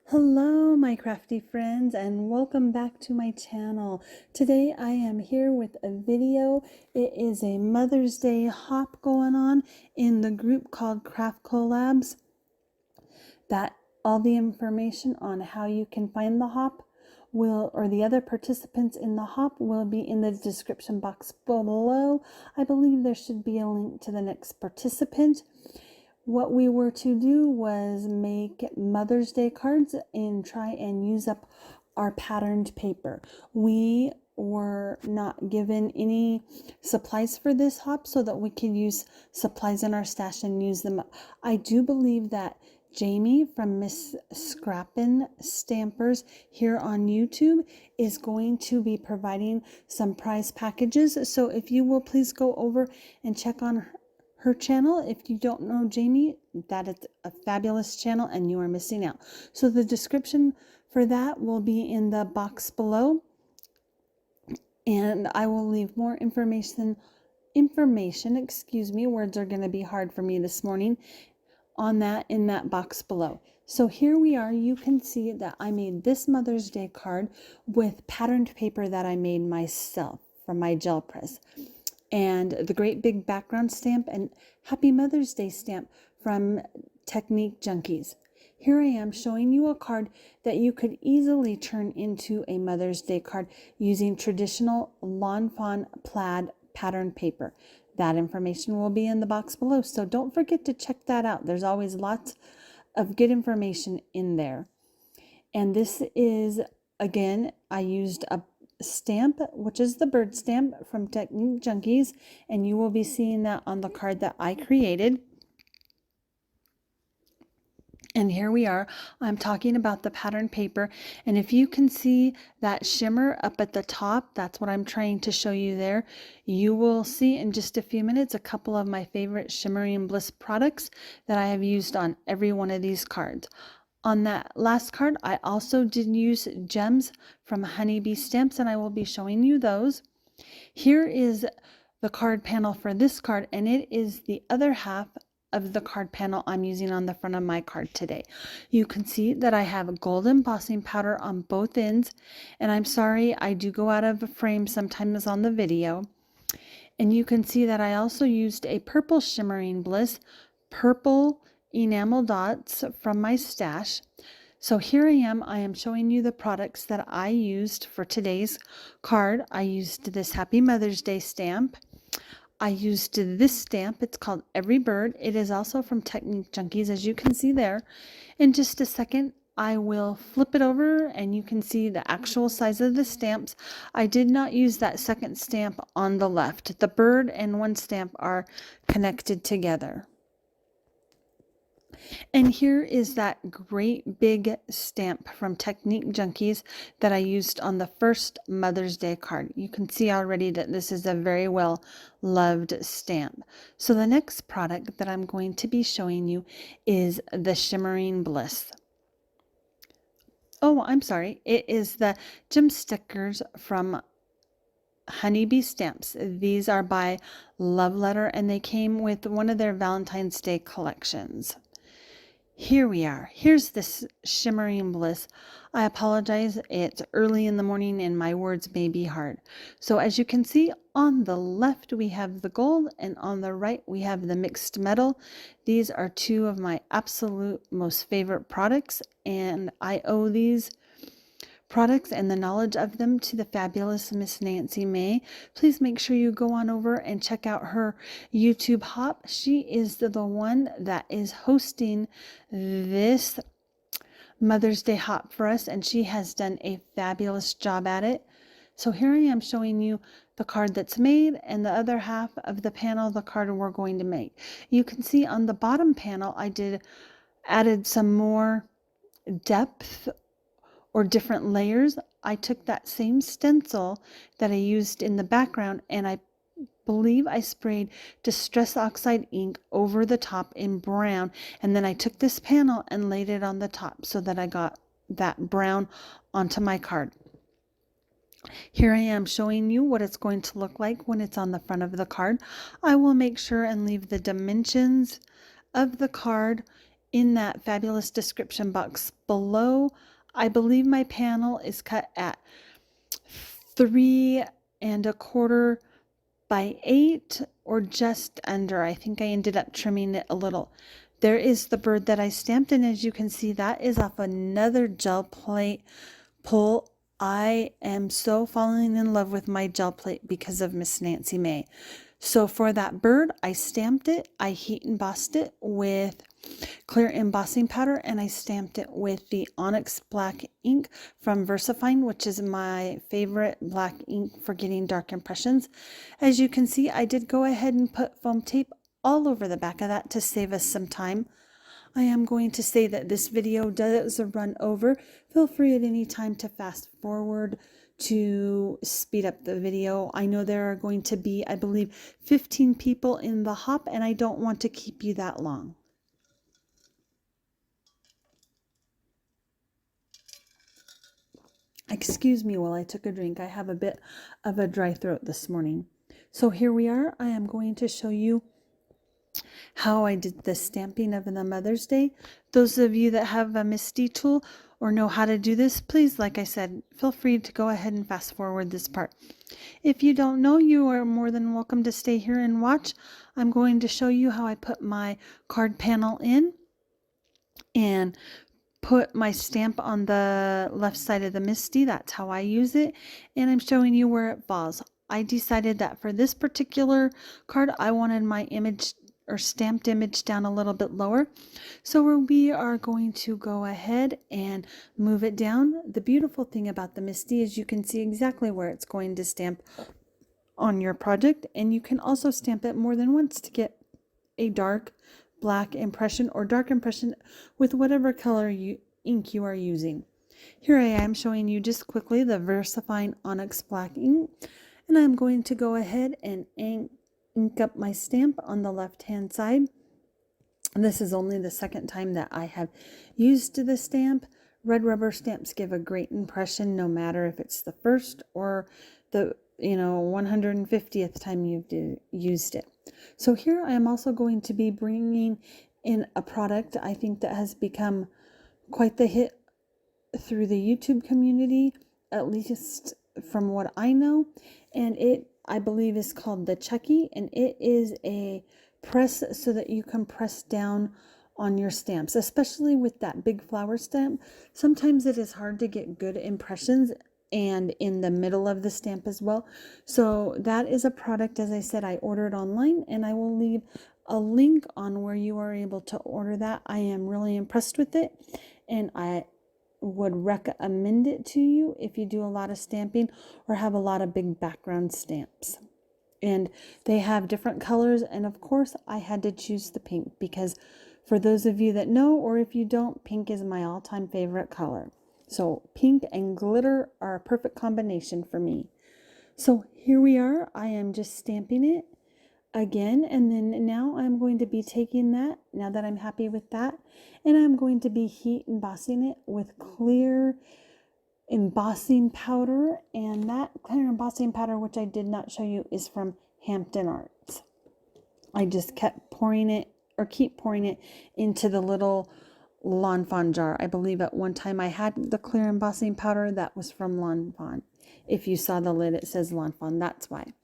Hello, my crafty friends, and welcome back to my channel. Today I am here with a video. It is a Mother's Day hop going on in the group called Craft Collabs. That all the information on how you can find the hop or the other participants in the hop will be in the description box below. I believe there should be a link to the next participant. What we were to do was make Mother's Day cards and try and use up our patterned paper. We were not given any supplies for this hop so that we could use supplies in our stash and use them up. I do believe that Jamie from Miss Scrappin' Stampers here on YouTube is going to be providing some prize packages. So if you will please go over and check on her channel. If you don't know Jamie, that is a fabulous channel and you are missing out. So the description for that will be in the box below, and I will leave more information, words are going to be hard for me this morning, on that in that box below. So here we are. You can see that I made this Mother's Day card with patterned paper that I made myself from my gel press, and the great big background stamp and Happy Mother's Day stamp from Technique Junkies. Here I am showing you a card that you could easily turn into a Mother's Day card using traditional Lawn Fawn plaid pattern paper. That information will be in the box below, so don't forget to check that out. There's always lots of good information in there. And this is, again, I used a stamp, which is the bird stamp from Technique Junkies, and you will be seeing that on the card that I created. And here we are. I'm talking about the pattern paper, and if you can see that shimmer up at the top, that's what I'm trying to show you there. You will see in just a few minutes a couple of my favorite Shimmering Bliss products that I have used on every one of these cards. On that last card, I also did use gems from Honeybee Stamps, and I will be showing you those. Here is the card panel for this card, and it is the other half of the card panel I'm using on the front of my card today. You can see that I have gold embossing powder on both ends, and I'm sorry I do go out of frame sometimes on the video. And you can see that I also used a purple Shimmering Bliss, purple enamel dots from my stash. So here I am showing you the products that I used for today's card. I used this Happy Mother's Day stamp. I used this stamp. It's called Every Bird. It is also from Technique Junkies, as you can see there. In just a second, I will flip it over and you can see the actual size of the stamps. I did not use that second stamp on the left. The bird and one stamp are connected together. And here is that great big stamp from Technique Junkies that I used on the first Mother's Day card. You can see already that this is a very well loved stamp. So the next product that I'm going to be showing you is the Shimmering Bliss. Oh, I'm sorry. It is the gem stickers from Honeybee Stamps. These are by Love Letter, and they came with one of their Valentine's Day collections. Here we are. Here's this Shimmering Bliss. I apologize. It's early in the morning and my words may be hard. So as you can see, on the left we have the gold and on the right we have the mixed metal. These are two of my absolute most favorite products, and I owe these products and the knowledge of them to the fabulous Miss Nancy May. Please make sure you go on over and check out her YouTube hop. She is the one that is hosting this Mother's Day hop for us, and she has done a fabulous job at it. So here I am showing you the card that's made, and the other half of the panel, the card we're going to make. You can see on the bottom panel I added some more depth or different layers. I took that same stencil that I used in the background, and I believe I sprayed Distress Oxide ink over the top in brown, and then I took this panel and laid it on the top so that I got that brown onto my card. Here I am showing you what it's going to look like when it's on the front of the card. I will make sure and leave the dimensions of the card in that fabulous description box below. I believe my panel is cut at 3¼ by 8 or just under. I think I ended up trimming it a little. There is the bird that I stamped, and as you can see, that is off another gel plate pull. I am so falling in love with my gel plate because of Miss Nancy May. So for that bird, I stamped it, I heat embossed it with clear embossing powder, and I stamped it with the Onyx Black ink from VersaFine, which is my favorite black ink for getting dark impressions. As you can see, I did go ahead and put foam tape all over the back of that to save us some time. I am going to say that this video does run over. Feel free at any time to fast forward to speed up the video. I know there are going to be, I believe, 15 people in the hop, and I don't want to keep you that long. Excuse me while I took a drink. I have a bit of a dry throat this morning. So here we are. I am going to show you how I did the stamping of the Mother's Day. Those of you that have a MISTI tool or know how to do this, please, like I said, feel free to go ahead and fast forward this part. If you don't know, you are more than welcome to stay here and watch. I'm going to show you how I put my card panel in and put my stamp on the left side of the MISTI. That's how I use it. And I'm showing you where it falls. I decided that for this particular card, I wanted my image or stamped image down a little bit lower. So we are going to go ahead and move it down. The beautiful thing about the MISTI is you can see exactly where it's going to stamp on your project, and you can also stamp it more than once to get a dark black impression or dark impression with whatever color ink you are using. Here I am showing you just quickly the VersaFine Onyx Black ink, and I'm going to go ahead and ink up my stamp on the left hand side. This is only the second time that I have used the stamp. Red rubber stamps give a great impression no matter if it's the first or the 150th time you've used it. So here I am also going to be bringing in a product I think that has become quite the hit through the YouTube community, at least from what I know, and it I believe is called the Chucky, and it is a press so that you can press down on your stamps, especially with that big flower stamp. Sometimes it is hard to get good impressions and in the middle of the stamp as well. So that is a product, as I said, I ordered online, and I will leave a link on where you are able to order that. I am really impressed with it, and I would recommend it to you if you do a lot of stamping or have a lot of big background stamps. And they have different colors, and of course I had to choose the pink because for those of you that know, or if you don't, pink is my all-time favorite color. So pink and glitter are a perfect combination for me. So here we are. I am just stamping it again, and then now I'm going to be taking that, now that I'm happy with that, and I'm going to be heat embossing it with clear embossing powder. And that clear embossing powder, which I did not show you, is from Hampton Arts. I just kept pouring it, or keep pouring it into the little Lawn Fawn jar. I believe at one time I had the clear embossing powder that was from Lawn Fawn. If you saw the lid, it says Lawn Fawn, that's why.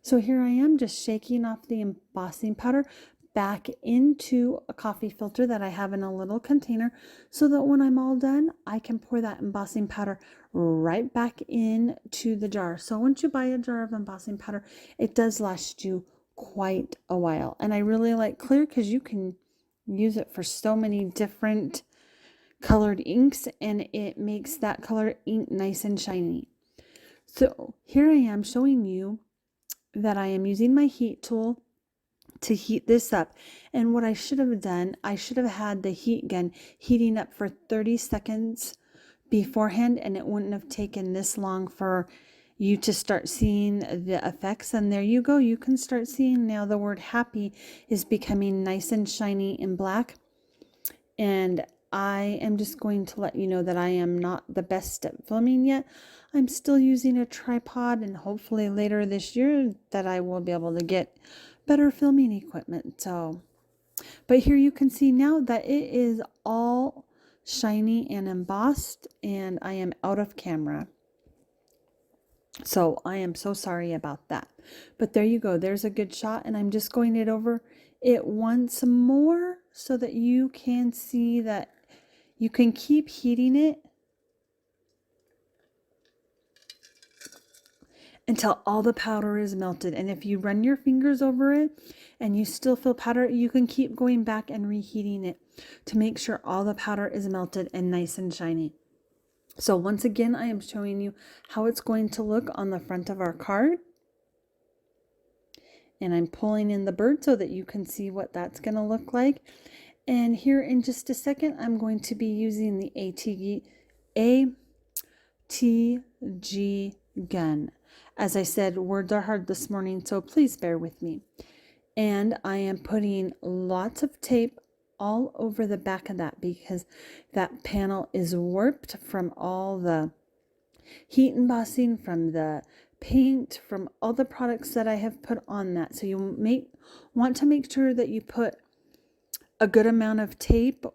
So here I am just shaking off the embossing powder back into a coffee filter that I have in a little container, so that when I'm all done, I can pour that embossing powder right back into the jar. So once you buy a jar of embossing powder, it does last you quite a while. And I really like clear because you can use it for so many different colored inks, and it makes that colored ink nice and shiny. So here I am showing you that I am using my heat tool to heat this up. And what I should have done, I should have had the heat gun heating up for 30 seconds beforehand, and it wouldn't have taken this long for you to start seeing the effects. And there you go. You can start seeing now the word happy is becoming nice and shiny and black. And I am just going to let you know that I am not the best at filming yet. I'm still using a tripod, and hopefully later this year that I will be able to get better filming equipment. So But here you can see now that it is all shiny and embossed, and I am out of camera. So I am so sorry about that. But there you go. There's a good shot, and I'm just going it over it once more so that you can see that you can keep heating it until all the powder is melted. And if you run your fingers over it and you still feel powder, you can keep going back and reheating it to make sure all the powder is melted and nice and shiny. So once again, I am showing you how it's going to look on the front of our card. And I'm pulling in the bird so that you can see what that's going to look like. And here in just a second, I'm going to be using the ATG gun. As I said, words are hard this morning, so please bear with me. And I am putting lots of tape all over the back of that because that panel is warped from all the heat embossing, from the paint, from all the products that I have put on that. So you want to make sure that you put a good amount of tape,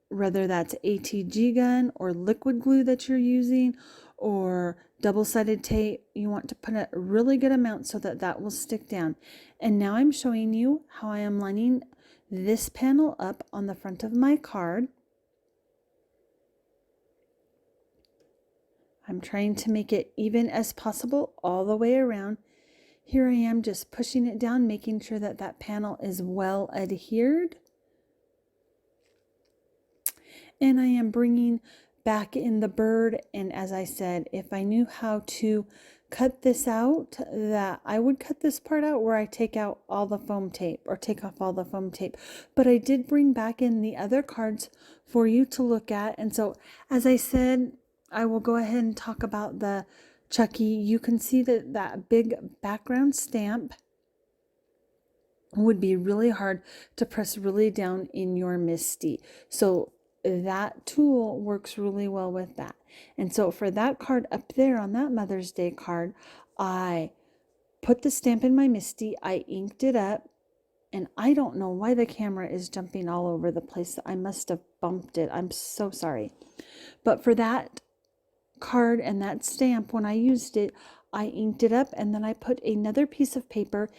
whether that's ATG gun or liquid glue that you're using or double-sided tape. You want to put a really good amount so that that will stick down. And now I'm showing you how I am lining this panel up on the front of my card. I'm trying to make it even as possible all the way around. Here I am just pushing it down, making sure that that panel is well adhered. And I am bringing back in the bird. And as I said, if I knew how to cut this out, that I would cut this part out where I take out all the foam tape or take off all the foam tape. But I did bring back in the other cards for you to look at. And so, as I said, I will go ahead and talk about the Chucky. You can see that that big background stamp would be really hard to press really down in your Misty. So that tool works really well with that. And so for that card up there on that Mother's Day card, I put the stamp in my Misty, I inked it up, and I don't know why the camera is jumping all over the place. I must have bumped it. I'm so sorry. But for that card and that stamp, when I used it, I inked it up, and then I put another piece of paper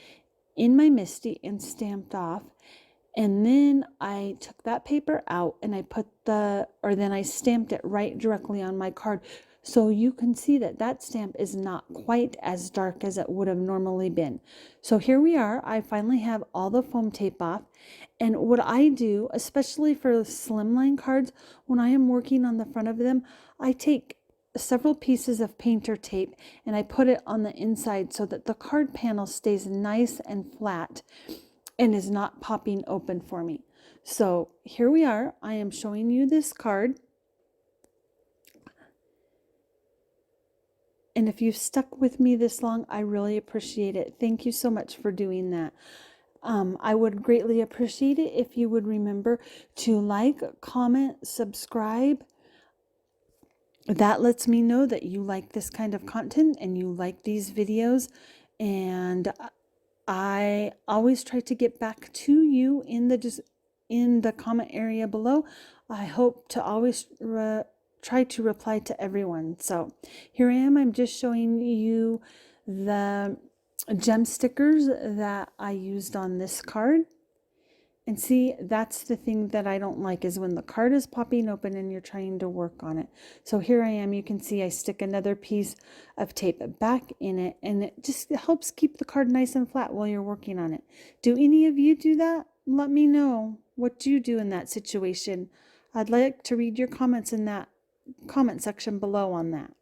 in my Misty and stamped off. And then I took that paper out and I then I stamped it right directly on my card. So you can see that that stamp is not quite as dark as it would have normally been. So here we are. I finally have all the foam tape off. And what I do, especially for slimline cards, when I am working on the front of them, I take several pieces of painter tape and I put it on the inside so that the card panel stays nice and flat and is not popping open for me. So here we are. I am showing you this card. And if you've stuck with me this long, I really appreciate it. Thank you so much for doing that. I would greatly appreciate it if you would remember to like, comment, subscribe. That lets me know that you like this kind of content and you like these videos. And I always try to get back to you in the comment area below. I hope to always try to reply to everyone. So here I am. I'm just showing you the gem stickers that I used on this card. And see, that's the thing that I don't like, is when the card is popping open and you're trying to work on it. So here I am. You can see I stick another piece of tape back in it, and it just helps keep the card nice and flat while you're working on it. Do any of you do that? Let me know what you do in that situation. I'd like to read your comments in that comment section below on that.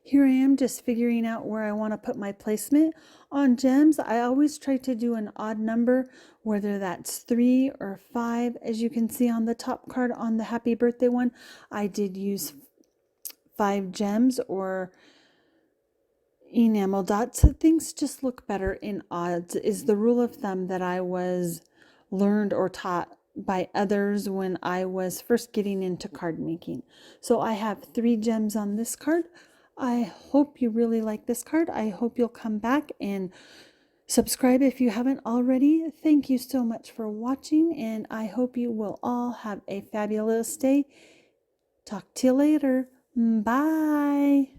Here I am just figuring out where I want to put my placement on gems. I always try to do an odd number, whether that's 3 or 5. As you can see on the top card on the happy birthday one, I did use 5 gems or enamel dots. Things just look better in odds is the rule of thumb that I was learned or taught by others when I was first getting into card making. So I have 3 gems on this card. I hope you really like this card. I hope you'll come back and Subscribe if you haven't already. Thank you so much for watching, and I hope you will all have a fabulous day. Talk to you later. Bye.